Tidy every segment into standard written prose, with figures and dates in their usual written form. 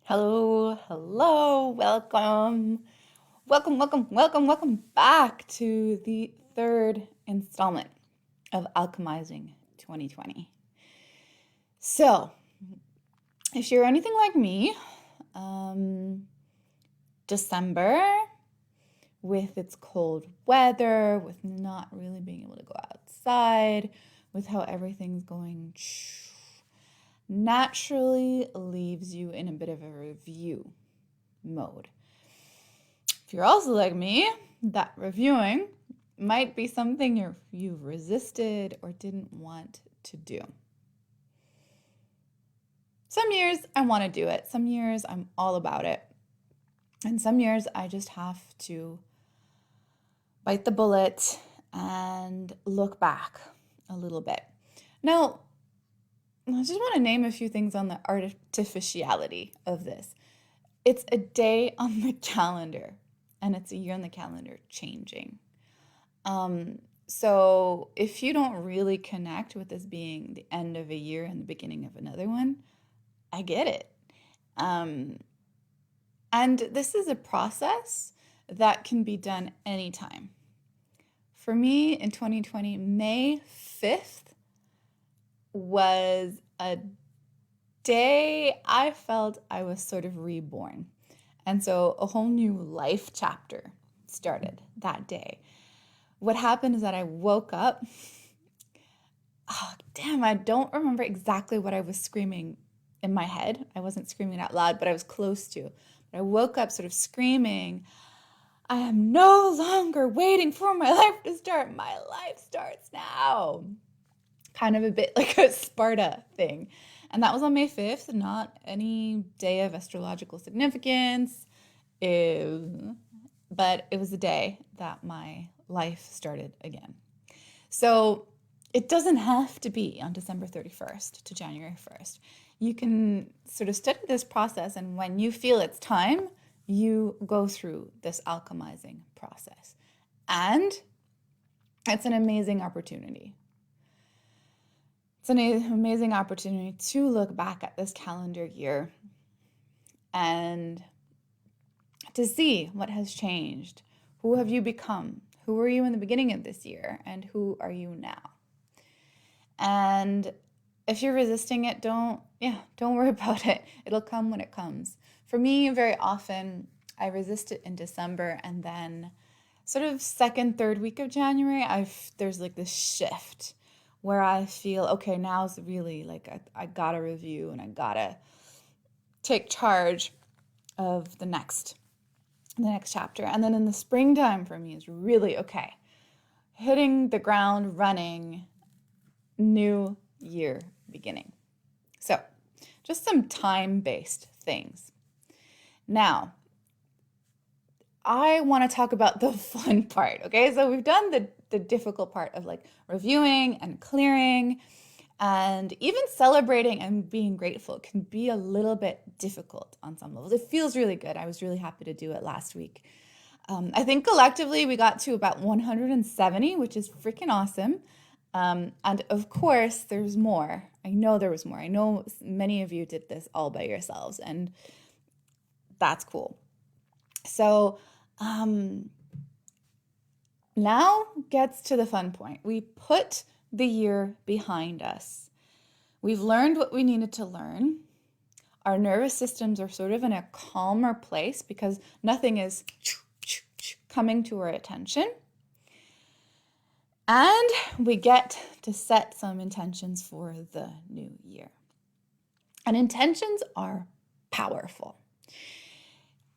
Hello, hello, welcome. Welcome back to the third installment of Alchemizing 2020. So, if you're anything like me, December, with its cold weather, with not really being able to go outside, with how everything's going, naturally leaves you in a bit of a review mode. If you're also like me, that reviewing might be something you've resisted or didn't want to do. Some years I want to do it. Some years I'm all about it. And some years I just have to bite the bullet and look back a little bit. Now, I just want to name a few things on the artificiality of this. It's a day on the calendar, and it's a year on the calendar changing. So if you don't really connect with this being the end of a year and the beginning of another one, I get it. And this is a process that can be done anytime. For me in 2020, May 5th was a day I felt I was sort of reborn. And so a whole new life chapter started that day. What happened is that I woke up. Oh, damn, I don't remember exactly what I was screaming in my head. I wasn't screaming out loud, but I was close to. But I woke up sort of screaming, I am no longer waiting for my life to start. My life starts now. Kind of a bit like a Sparta thing. And that was on May 5th, not any day of astrological significance. But it was the day that my life started again. So it doesn't have to be on December 31st to January 1st. You can sort of study this process, and when you feel it's time, you go through this alchemizing process. And it's an amazing opportunity. It's an amazing opportunity to look back at this calendar year and to see what has changed. Who have you become? Who were you in the beginning of this year? And who are you now? And if you're resisting it, don't worry about it. It'll come when it comes. For me, very often, I resist it in December, and then sort of second, third week of January, there's like this shift where I feel, okay, now's really like I gotta review and I gotta take charge of the next chapter. And then in the springtime for me is really, okay, hitting the ground running, new year beginning. So just some time-based things. Now, I want to talk about the fun part, okay? So we've done the difficult part of like reviewing and clearing, and even celebrating and being grateful can be a little bit difficult on some levels. It feels really good. I was really happy to do it last week. I think collectively we got to about 170, which is freaking awesome. And of course, there's more. I know there was more. I know many of you did this all by yourselves, and that's cool. So now gets to the fun point. We put the year behind us. We've learned what we needed to learn. Our nervous systems are sort of in a calmer place because nothing is coming to our attention. And we get to set some intentions for the new year. And intentions are powerful.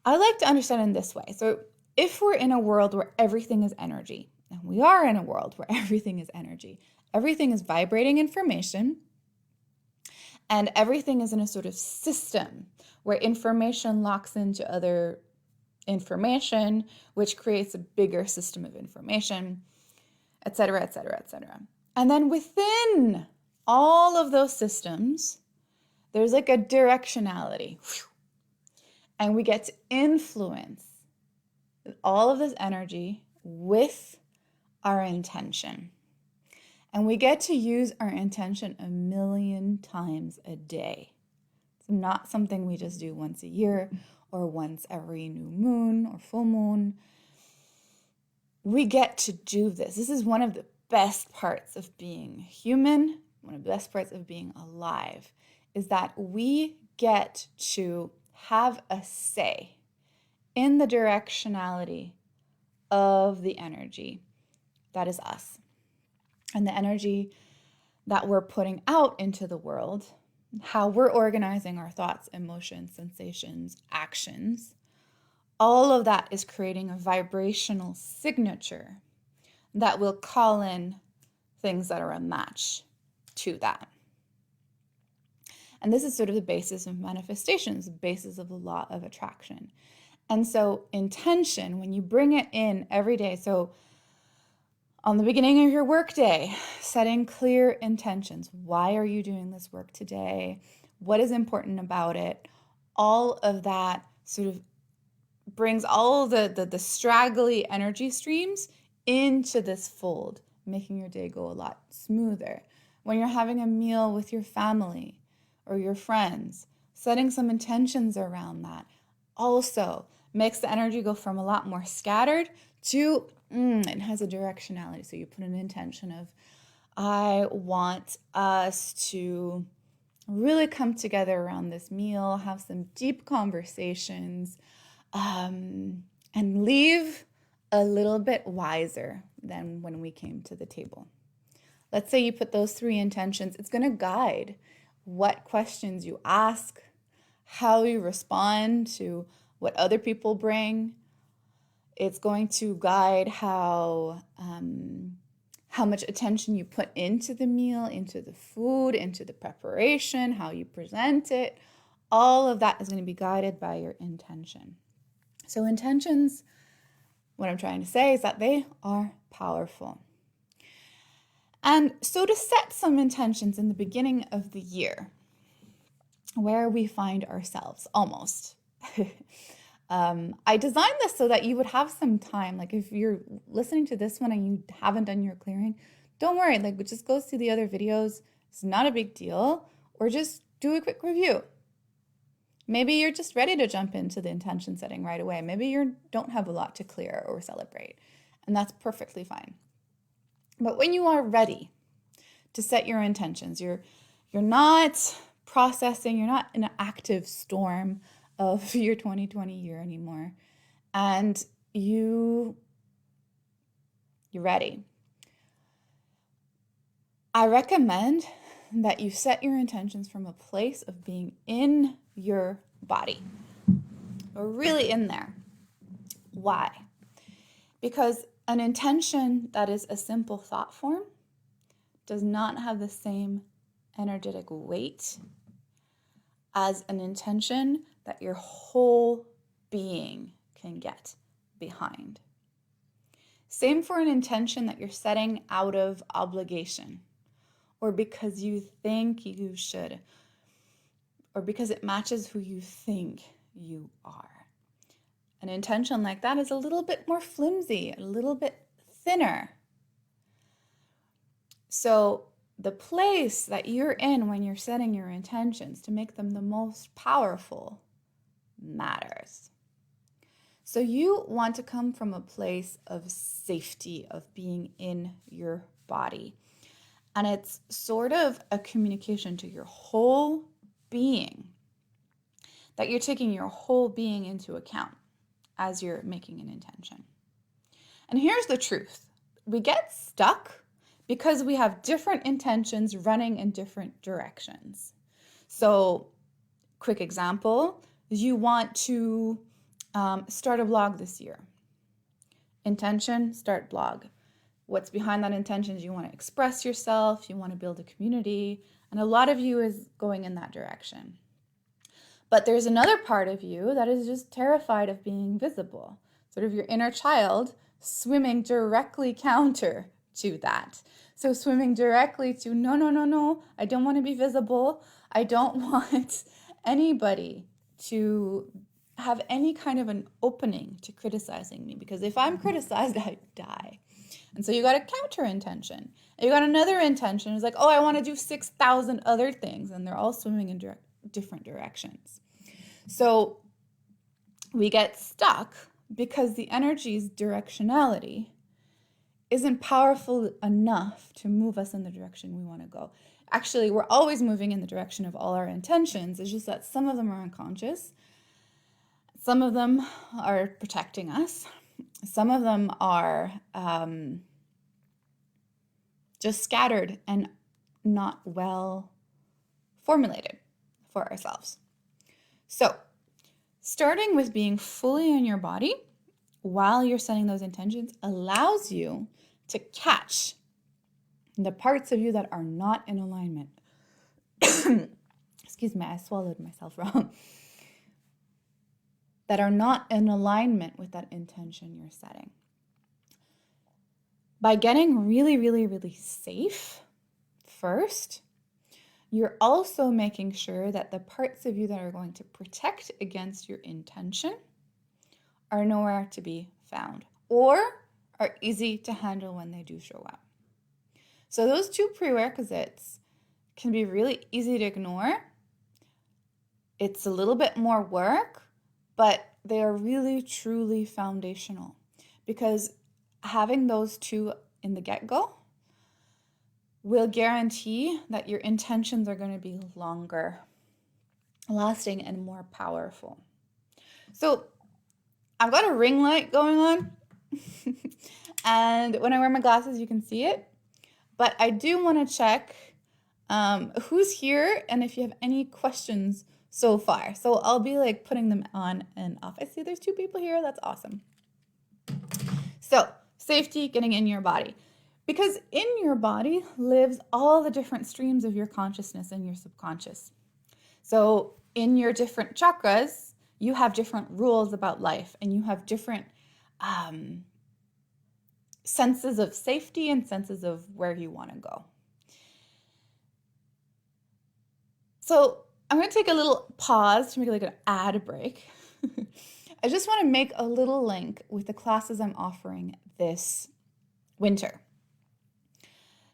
I like to understand in this way. So if we're in a world where everything is energy, and we are in a world where everything is energy, everything is vibrating information, and everything is in a sort of system where information locks into other information, which creates a bigger system of information, etc., etc., etc. And then within all of those systems, there's like a directionality. And we get to influence all of this energy with our intention. And we get to use our intention 1,000,000 times a day. It's It's not something we just do once a year or once every new moon or full moon. We get to do this. This is one of the best parts of being human, one of the best parts of being alive, is that we get to have a say in the directionality of the energy that is us and the energy that we're putting out into the world, how we're organizing our thoughts, emotions, sensations, actions. All of that is creating a vibrational signature that will call in things that are a match to that. And this is sort of the basis of manifestations, the basis of the law of attraction. And so intention, when you bring it in every day, so on the beginning of your workday, setting clear intentions. Why are you doing this work today? What is important about it? All of that sort of brings all the straggly energy streams into this fold, making your day go a lot smoother. When you're having a meal with your family or your friends, setting some intentions around that also makes the energy go from a lot more scattered to it has a directionality. So you put an intention of, I want us to really come together around this meal, have some deep conversations, and leave a little bit wiser than when we came to the table. Let's say you put those 3 intentions. It's going to guide what questions you ask, how you respond to what other people bring. It's going to guide how much attention you put into the meal, into the food, into the preparation, how you present it. All of that is going to be guided by your intention. So intentions, what I'm trying to say is that they are powerful. And so to set some intentions in the beginning of the year, where we find ourselves, almost. I designed this so that you would have some time. Like if you're listening to this one and you haven't done your clearing, don't worry. Like just go see the other videos. It's not a big deal. Or just do a quick review. Maybe you're just ready to jump into the intention setting right away. Maybe you don't have a lot to clear or celebrate. And that's perfectly fine. But when you are ready to set your intentions, you're not processing, you're not in an active storm of your 2020 year anymore, and you're ready. I recommend that you set your intentions from a place of being in your body, or really in there. Why? Because an intention that is a simple thought form does not have the same energetic weight as an intention that your whole being can get behind. Same for an intention that you're setting out of obligation, or because you think you should, or because it matches who you think you are. An intention like that is a little bit more flimsy, a little bit thinner. So the place that you're in when you're setting your intentions to make them the most powerful matters. So you want to come from a place of safety, of being in your body. And it's sort of a communication to your whole being, that you're taking your whole being into account as you're making an intention. And here's the truth. We get stuck because we have different intentions running in different directions. So, quick example, you want to start a blog this year. Intention, start blog. What's behind that intention is you want to express yourself, you want to build a community, and a lot of you is going in that direction. But there's another part of you that is just terrified of being visible, sort of your inner child swimming directly counter to that. So swimming directly to, no, I don't want to be visible. I don't want anybody to have any kind of an opening to criticizing me, because if I'm criticized, I die. And so you got a counter intention. And you got another intention. It's like, oh, I want to do 6,000 other things. And they're all swimming in different directions. So we get stuck because the energy's directionality isn't powerful enough to move us in the direction we want to go. Actually, we're always moving in the direction of all our intentions. It's just that some of them are unconscious. Some of them are protecting us. Some of them are just scattered and not well formulated for ourselves. So, starting with being fully in your body while you're setting those intentions allows you to catch the parts of you that are not in alignment. Excuse me, I swallowed myself wrong. That are not in alignment with that intention you're setting. By getting really, really, really safe first, you're also making sure that the parts of you that are going to protect against your intention are nowhere to be found or are easy to handle when they do show up. So those two prerequisites can be really easy to ignore. It's a little bit more work, but they are really, truly foundational because having those two in the get-go will guarantee that your intentions are going to be longer lasting and more powerful. So I've got a ring light going on and when I wear my glasses you can see it, but I do want to check who's here and if you have any questions so far. So I'll be like putting them on and off. I see there's 2 people here. That's awesome. So safety, getting in your body. Because in your body lives all the different streams of your consciousness and your subconscious. So in your different chakras, you have different rules about life and you have different senses of safety and senses of where you want to go. So I'm going to take a little pause to make like an ad break. I just want to make a little link with the classes I'm offering this winter.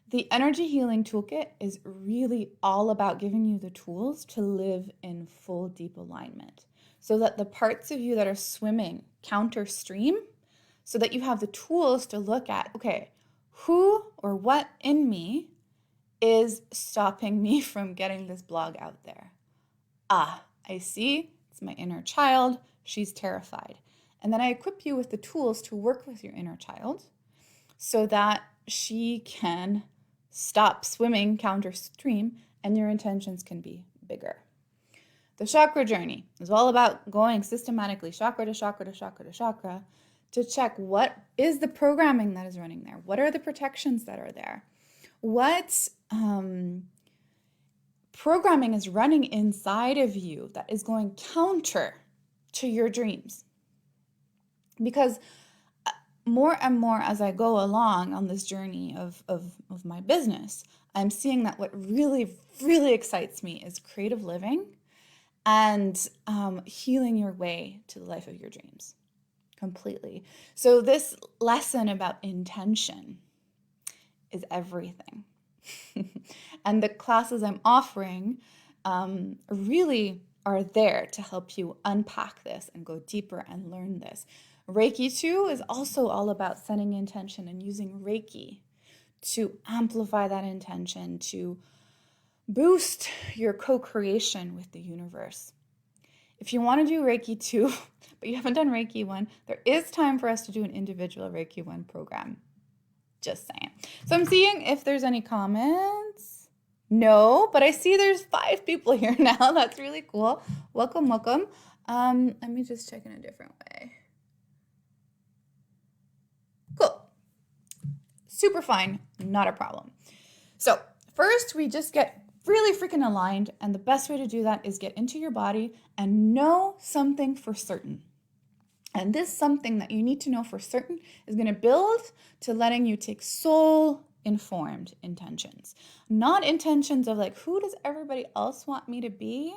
The Energy Healing Toolkit is really all about giving you the tools to live in full deep alignment so that the parts of you that are swimming counter stream, so that you have the tools to look at, okay, who or what in me is stopping me from getting this blog out there? I see, it's my inner child, she's terrified. And then I equip you with the tools to work with your inner child so that she can stop swimming counterstream and your intentions can be bigger. The chakra journey is all about going systematically chakra to chakra to chakra to chakra to check what is the programming that is running there. What are the protections that are there? What programming is running inside of you that is going counter to your dreams? Because more and more as I go along on this journey of my business, I'm seeing that what really, really excites me is creative living and healing your way to the life of your dreams completely. So this lesson about intention is everything. And the classes I'm offering really are there to help you unpack this and go deeper and learn this. Reiki 2 is also all about setting intention and using Reiki to amplify that intention, to boost your co-creation with the universe. If you want to do Reiki 2, but you haven't done Reiki 1, there is time for us to do an individual Reiki 1 program. Just saying. So I'm seeing if there's any comments. No, but I see there's 5 people here now. That's really cool. Welcome, welcome. Let me just check in a different way. Cool. Super fine. Not a problem. So first, we just get really freaking aligned. And the best way to do that is get into your body and know something for certain. And this something that you need to know for certain is going to build to letting you take soul-informed intentions. Not intentions of like, who does everybody else want me to be?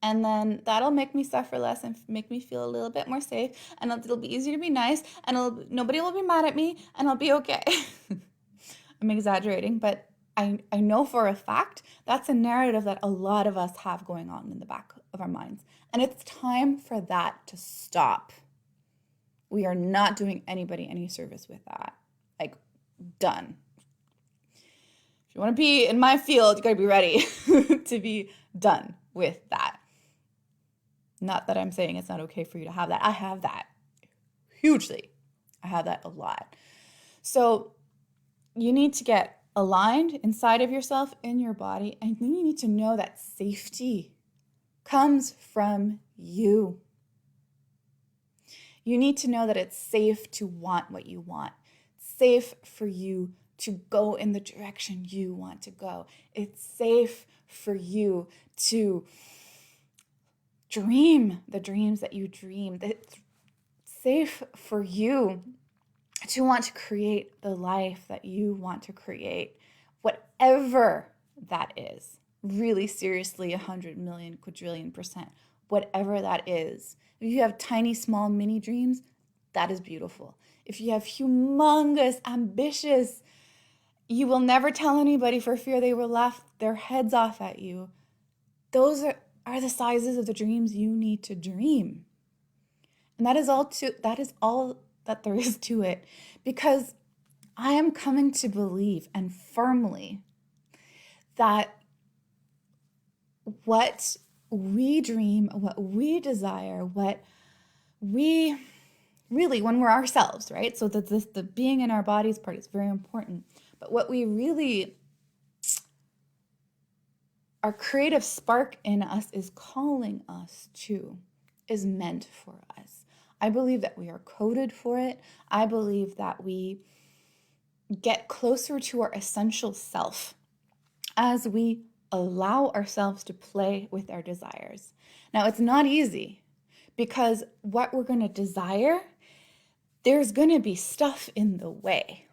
And then that'll make me suffer less and make me feel a little bit more safe. And it'll be easy to be nice. And nobody will be mad at me. And I'll be okay. I'm exaggerating, but I know for a fact that's a narrative that a lot of us have going on in the back of our minds. And it's time for that to stop. We are not doing anybody any service with that. Like, done. If you want to be in my field, you got to be ready to be done with that. Not that I'm saying it's not okay for you to have that. I have that hugely. I have that a lot. So you need to get aligned inside of yourself, in your body, and then you need to know that safety comes from you. You need to know that it's safe to want what you want. It's safe for you to go in the direction you want to go. It's safe for you to dream the dreams that you dream. It's safe for you to want to create the life that you want to create, whatever that is. Really seriously, 100 million, quadrillion %, whatever that is. If you have tiny, small, mini dreams, that is beautiful. If you have humongous, ambitious, you will never tell anybody for fear they will laugh their heads off at you. Those are the sizes of the dreams you need to dream. And that is all that there is to it, because I am coming to believe and firmly that what we dream, what we desire, what we really, when we're ourselves, right? So that the being in our bodies part is very important. But what we really, our creative spark in us is calling us to, is meant for us. I believe that we are coded for it. I believe that we get closer to our essential self as we allow ourselves to play with our desires. Now, it's not easy, because what we're going to desire, there's going to be stuff in the way.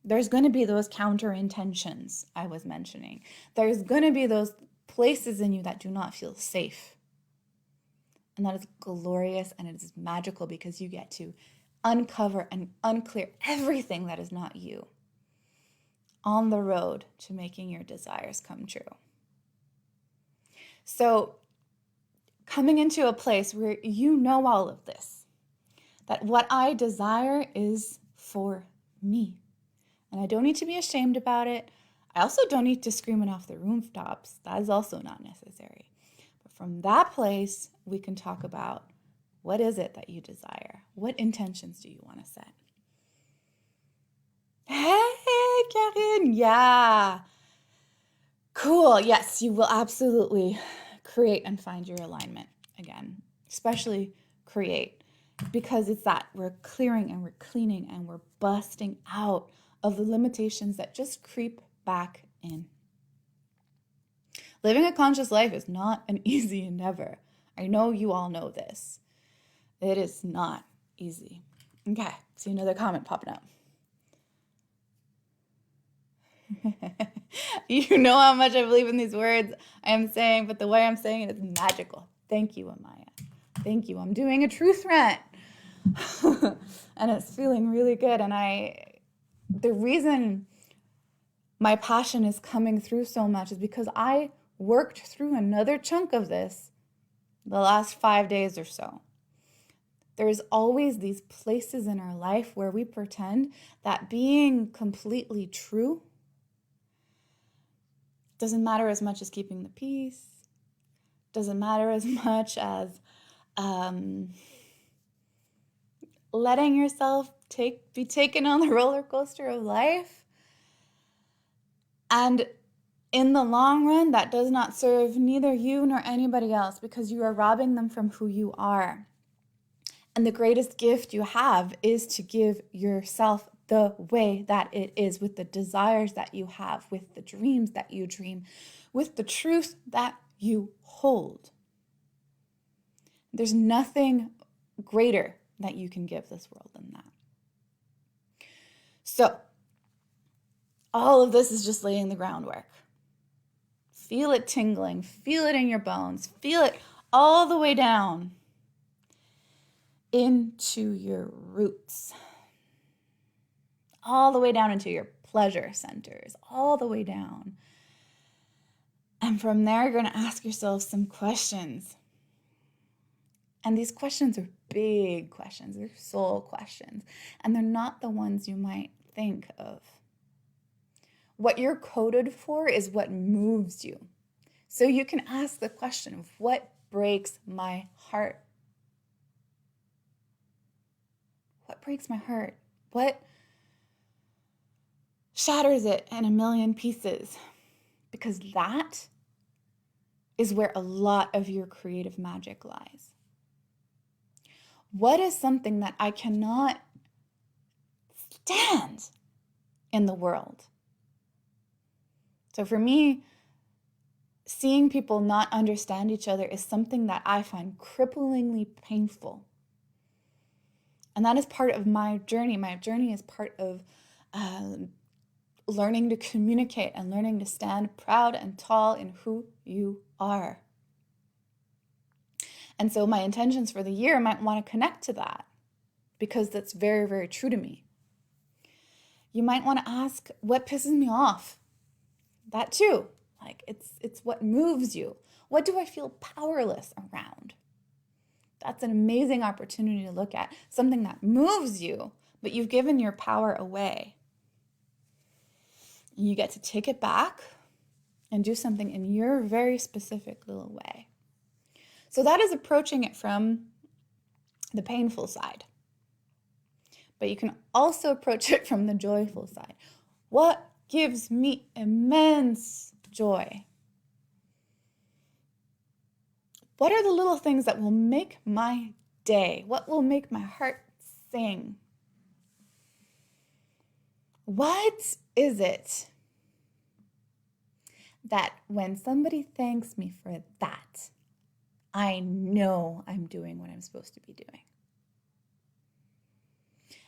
There's going to be those counter intentions I was mentioning. There's going to be those places in you that do not feel safe. And that is glorious, and it is magical, because you get to uncover and unclear everything that is not you on the road to making your desires come true. So coming into a place where you know all of this, that what I desire is for me. And I don't need to be ashamed about it. I also don't need to scream it off the rooftops. That is also not necessary. But from that place, we can talk about, what is it that you desire? What intentions do you want to set? Hey, Karen. Yeah. Cool. Yes, you will absolutely create and find your alignment again, especially create, because it's that we're clearing and we're cleaning and we're busting out of the limitations that just creep back in. Living a conscious life is not an easy endeavor. I know you all know this. It is not easy. Okay, see another comment popping up. You know how much I believe in these words I am saying, but the way I'm saying it is magical. Thank you, Amaya. Thank you. I'm doing a truth rant. And it's feeling really good. And the reason my passion is coming through so much is because I worked through another chunk of this the last 5 days or so. There's always these places in our life where we pretend that being completely true doesn't matter as much as keeping the peace, doesn't matter as much as letting yourself be taken on the roller coaster of life. And in the long run, that does not serve neither you nor anybody else, because you are robbing them from who you are. And the greatest gift you have is to give yourself the way that it is, with the desires that you have, with the dreams that you dream, with the truth that you hold. There's nothing greater that you can give this world than that. So, all of this is just laying the groundwork. Feel it tingling, feel it in your bones, feel it all the way down into your roots, all the way down into your pleasure centers, all the way down. And from there, you're going to ask yourself some questions. And these questions are big questions. They're soul questions. And they're not the ones you might think of. What you're coded for is what moves you. So you can ask the question of what breaks my heart? What breaks my heart? What shatters it in a million pieces? Because that is where a lot of your creative magic lies. What is something that I cannot stand in the world? So for me, seeing people not understand each other is something that I find cripplingly painful. And that is part of my journey. My journey is part of learning to communicate and learning to stand proud and tall in who you are. And so my intentions for the year might want to connect to that because that's very, very true to me. You might want to ask, what pisses me off? That too. Like it's what moves you. What do I feel powerless around? That's an amazing opportunity to look at. Something that moves you, but you've given your power away. And you get to take it back and do something in your very specific little way. So that is approaching it from the painful side. But you can also approach it from the joyful side. What gives me immense joy? What are the little things that will make my day? What will make my heart sing? What is it that when somebody thanks me for that, I know I'm doing what I'm supposed to be doing?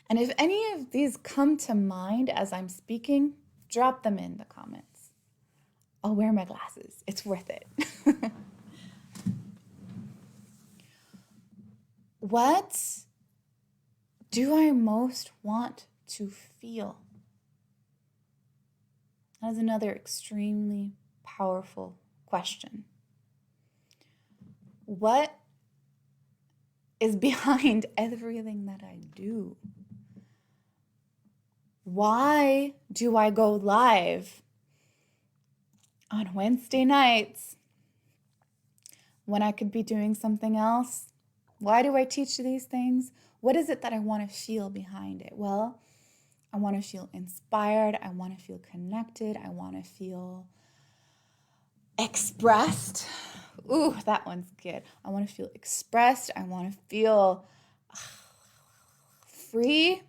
And if any of these come to mind as I'm speaking, drop them in the comments. I'll wear my glasses. It's worth it. What do I most want to feel? That is another extremely powerful question. What is behind everything that I do? Why do I go live on Wednesday nights when I could be doing something else? Why do I teach these things? What is it that I want to feel behind it? Well, I want to feel inspired. I want to feel connected. I want to feel expressed. Ooh, that one's good. I want to feel expressed. I want to feel free.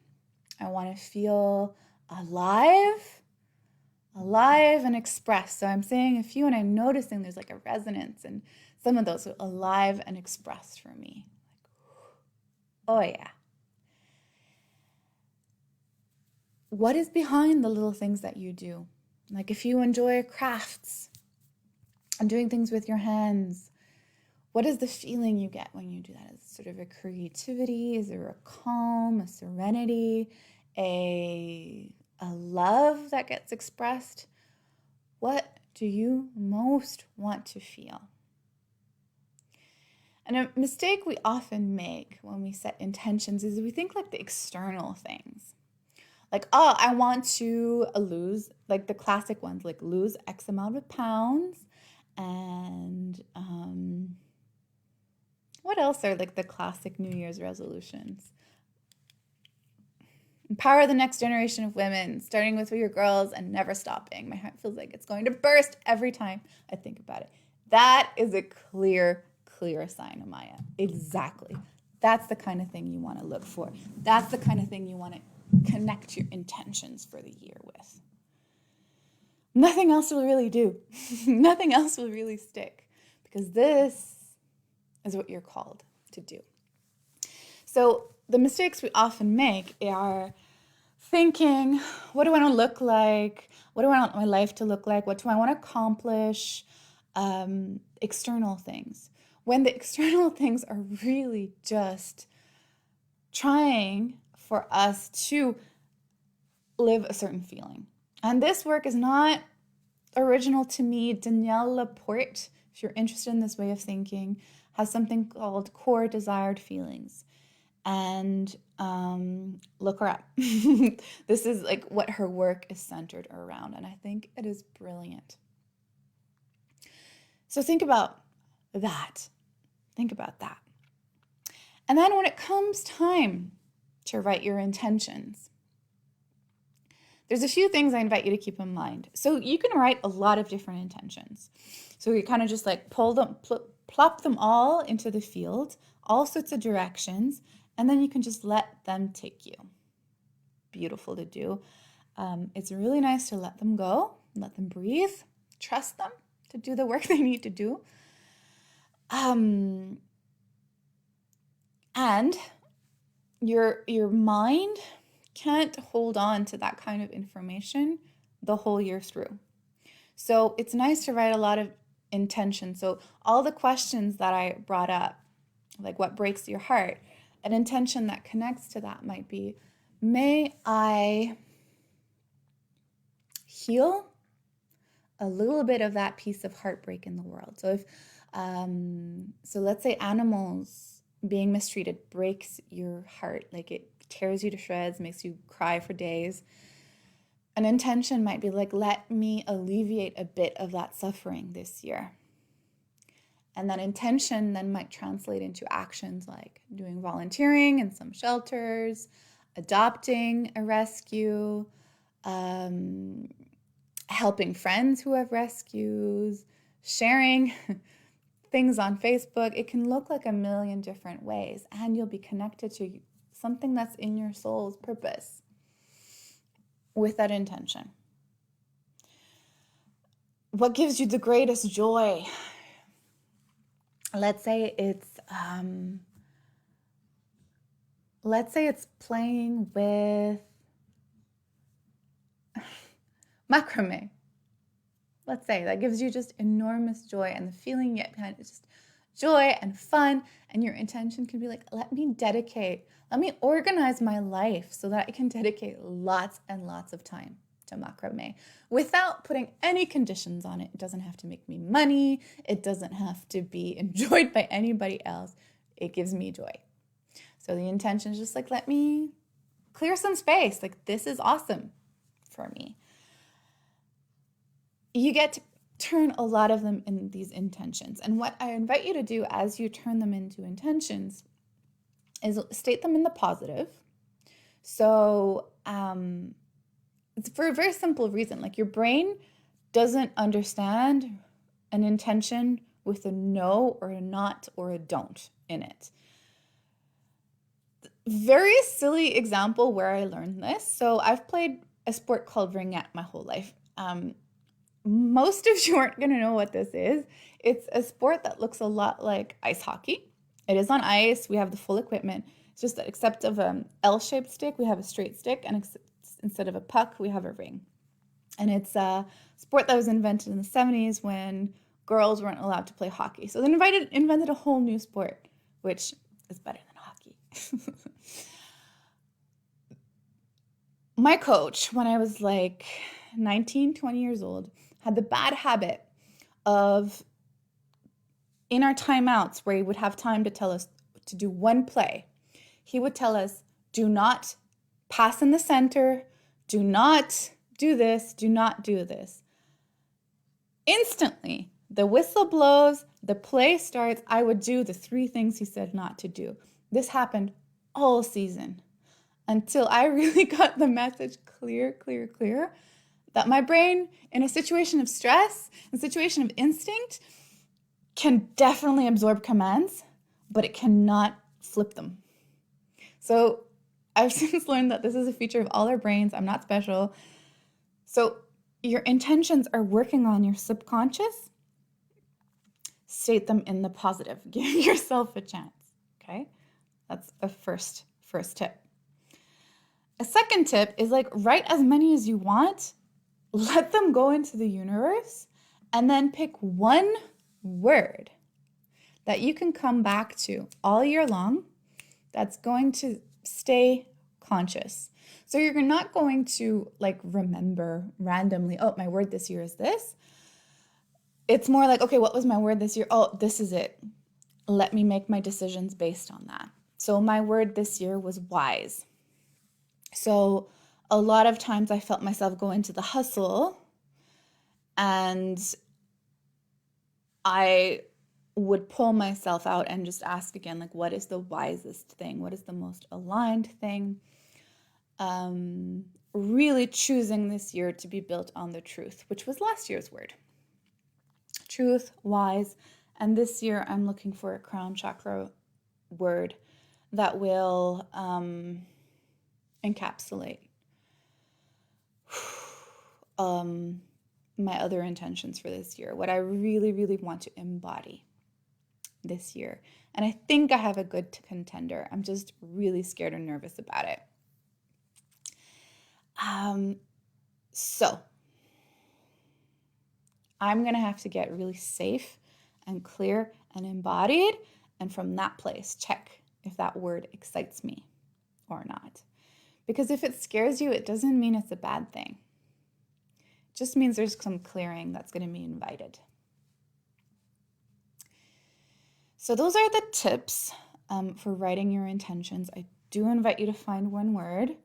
I want to feel alive and expressed. So I'm saying a few and I'm noticing there's like a resonance and some of those are alive and expressed for me. Oh yeah. What is behind the little things that you do? Like if you enjoy crafts and doing things with your hands, what is the feeling you get when you do that? Is it sort of a creativity? Is there a calm, a serenity, a love that gets expressed? What do you most want to feel? And a mistake we often make when we set intentions is we think like the external things. Like, oh, I want to lose, like the classic ones, like lose X amount of pounds. And what else are like the classic New Year's resolutions? Empower the next generation of women, starting with your girls and never stopping. My heart feels like it's going to burst every time I think about it. That is a clear sign, Amaya. Exactly. That's the kind of thing you want to look for. That's the kind of thing you want to connect your intentions for the year with. Nothing else will really do. Nothing else will really stick because this is what you're called to do. So the mistakes we often make are thinking, what do I want to look like? What do I want my life to look like? What do I want to accomplish? External things. When the external things are really just trying for us to live a certain feeling. And this work is not original to me. Danielle Laporte, if you're interested in this way of thinking, has something called core desired feelings. And look her up. This is like what her work is centered around. And I think it is brilliant. So think about that. Think about that. And then when it comes time to write your intentions, there's a few things I invite you to keep in mind. So you can write a lot of different intentions. So you kind of just like plop them all into the field, all sorts of directions, and then you can just let them take you. Beautiful to do. It's really nice to let them go, let them breathe, trust them to do the work they need to do. And your mind can't hold on to that kind of information the whole year through. So it's nice to write a lot of intention. So all the questions that I brought up, like what breaks your heart, an intention that connects to that might be, may I heal a little bit of that piece of heartbreak in the world. So if so let's say animals being mistreated breaks your heart, like it tears you to shreds, makes you cry for days. An intention might be like, let me alleviate a bit of that suffering this year. And that intention then might translate into actions like doing volunteering in some shelters, adopting a rescue, helping friends who have rescues, sharing things on Facebook. It can look like a million different ways, and you'll be connected to something that's in your soul's purpose with that intention. What gives you the greatest joy? Let's say it's playing with macrame. Let's say that gives you just enormous joy, and the feeling you get behind it is just joy and fun. And your intention can be like, let me organize my life so that I can dedicate lots and lots of time to macrame without putting any conditions on it. It doesn't have to make me money. It doesn't have to be enjoyed by anybody else. It gives me joy. So the intention is just like, let me clear some space. Like, this is awesome for me. You get to turn a lot of them in these intentions. And what I invite you to do as you turn them into intentions is state them in the positive. So it's for a very simple reason. Like, your brain doesn't understand an intention with a no or a not or a don't in it. Very silly example where I learned this. So I've played a sport called Rant my whole life. Most of you aren't going to know what this is. It's a sport that looks a lot like ice hockey. It is on ice. We have the full equipment. It's just that except of an L-shaped stick, we have a straight stick, and instead of a puck, we have a ring. And it's a sport that was invented in the 70s when girls weren't allowed to play hockey. So they invented a whole new sport, which is better than hockey. My coach, when I was like 19, 20 years old, had the bad habit of, in our timeouts where he would have time to tell us to do one play, he would tell us, do not pass in the center, do not do this, do not do this. Instantly, the whistle blows, the play starts, I would do the 3 things he said not to do. This happened all season until I really got the message clear, that my brain, in a situation of stress, in a situation of instinct, can definitely absorb commands, but it cannot flip them. So I've since learned that this is a feature of all our brains. I'm not special. So your intentions are working on your subconscious. State them in the positive. Give yourself a chance, okay? That's a first tip. A second tip is like, write as many as you want, let them go into the universe, and then pick one word that you can come back to all year long that's going to stay conscious. So you're not going to like remember randomly, oh, my word this year is this. It's more like, okay, what was my word this year? Oh, this is it. Let me make my decisions based on that. So my word this year was wise. So a lot of times I felt myself go into the hustle, and I would pull myself out and just ask again, like, what is the wisest thing? What is the most aligned thing? Really choosing this year to be built on the truth, which was last year's word. Truth, wise. And this year I'm looking for a crown chakra word that will encapsulate my other intentions for this year, what I really, really want to embody this year. And I think I have a good contender. I'm just really scared and nervous about it. So I'm going to have to get really safe and clear and embodied. And from that place, check if that word excites me or not. Because if it scares you, it doesn't mean it's a bad thing. It just means there's some clearing that's going to be invited. So those are the tips for writing your intentions. I do invite you to find one word.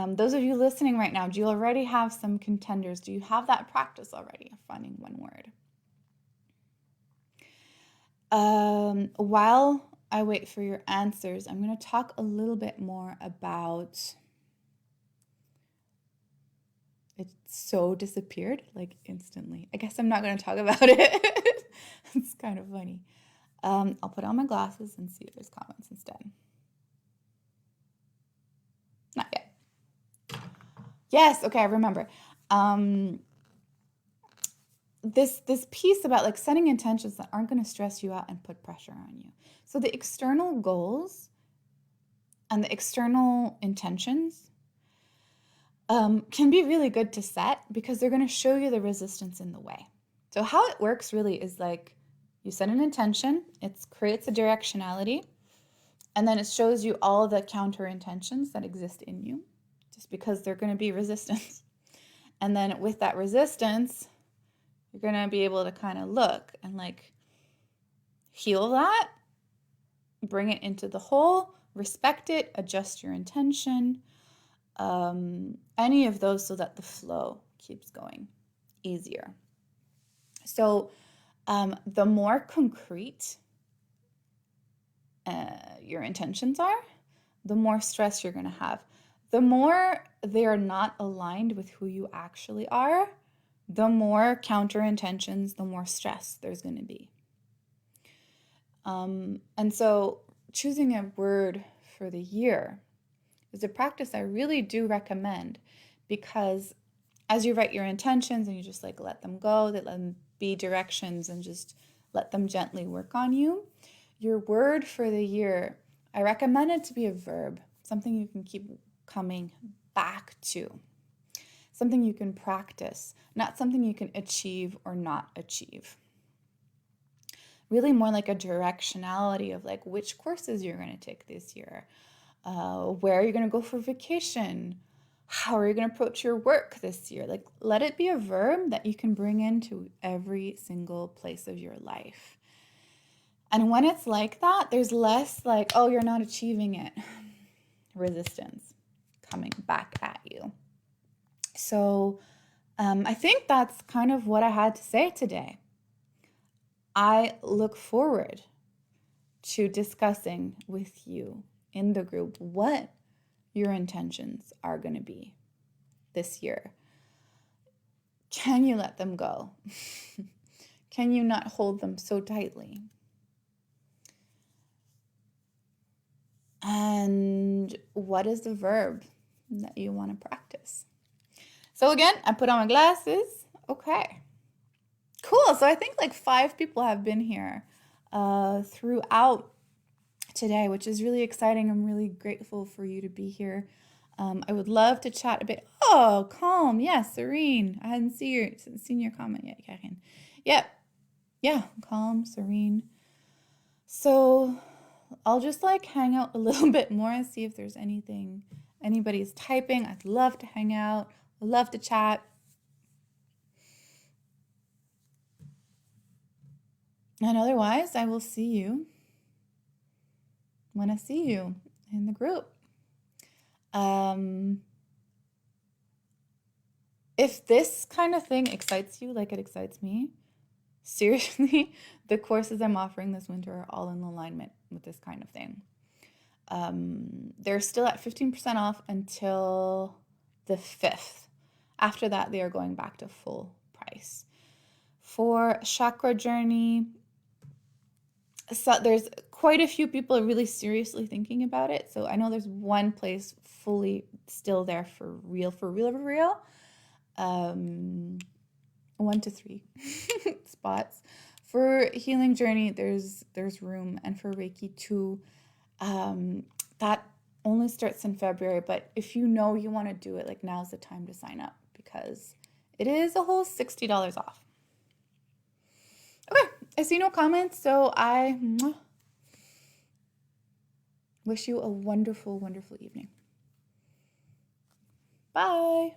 Those of you listening right now, do you already have some contenders? Do you have that practice already of finding one word? While I wait for your answers, I'm going to talk a little bit more about... It so disappeared, like instantly. I guess I'm not going to talk about it. It's kind of funny. I'll put on my glasses and see if there's comments instead. Not yet. Yes, okay, I remember. This piece about like setting intentions that aren't going to stress you out and put pressure on you. So the external goals and the external intentions can be really good to set because they're going to show you the resistance in the way. So how it works really is like you set an intention, it creates a directionality, and then it shows you all the counter intentions that exist in you just because they're going to be resistance. And then with that resistance, you're going to be able to kind of look and like heal that, bring it into the whole, respect it, adjust your intention, any of those so that the flow keeps going easier. So the more concrete your intentions are, the more stress you're going to have. The more they are not aligned with who you actually are, the more counter intentions, the more stress there's going to be. And so choosing a word for the year is a practice I really do recommend because as you write your intentions and you just like let them go, that let them be directions and just let them gently work on you, your word for the year, I recommend it to be a verb, something you can keep coming back to, something you can practice, not something you can achieve or not achieve. Really more like a directionality of like which courses you're going to take this year, where are you going to go for vacation, how are you going to approach your work this year? Like let it be a verb that you can bring into every single place of your life. And when it's like that, there's less like, oh, you're not achieving it, resistance coming back at you. So I think that's kind of what I had to say today. I look forward to discussing with you in the group what your intentions are going to be this year. Can you let them go? Can you not hold them so tightly? And what is the verb that you want to practice? So again, I put on my glasses. Okay. Cool. So I think like 5 people have been here throughout today, which is really exciting. I'm really grateful for you to be here. I would love to chat a bit. Oh, calm. Yes, serene. I hadn't seen your comment yet, Karen. Yep. Yeah, calm, serene. So I'll just like hang out a little bit more and see if there's anything anybody's typing, I'd love to hang out. I'd love to chat. And otherwise, I will see you when I see you in the group. If this kind of thing excites you like it excites me, seriously, the courses I'm offering this winter are all in alignment with this kind of thing. They're still at 15% off until the 5th. After that, they are going back to full price. For Chakra Journey, so there's quite a few people really seriously thinking about it. So I know there's one place fully still there for real. 1 to 3 spots. For Healing Journey, there's room, and for Reiki 2, that only starts in February. But if you know you want to do it, like, now's the time to sign up because it is a whole $60 off. Okay, I see no comments, so I wish you a wonderful, wonderful evening. Bye.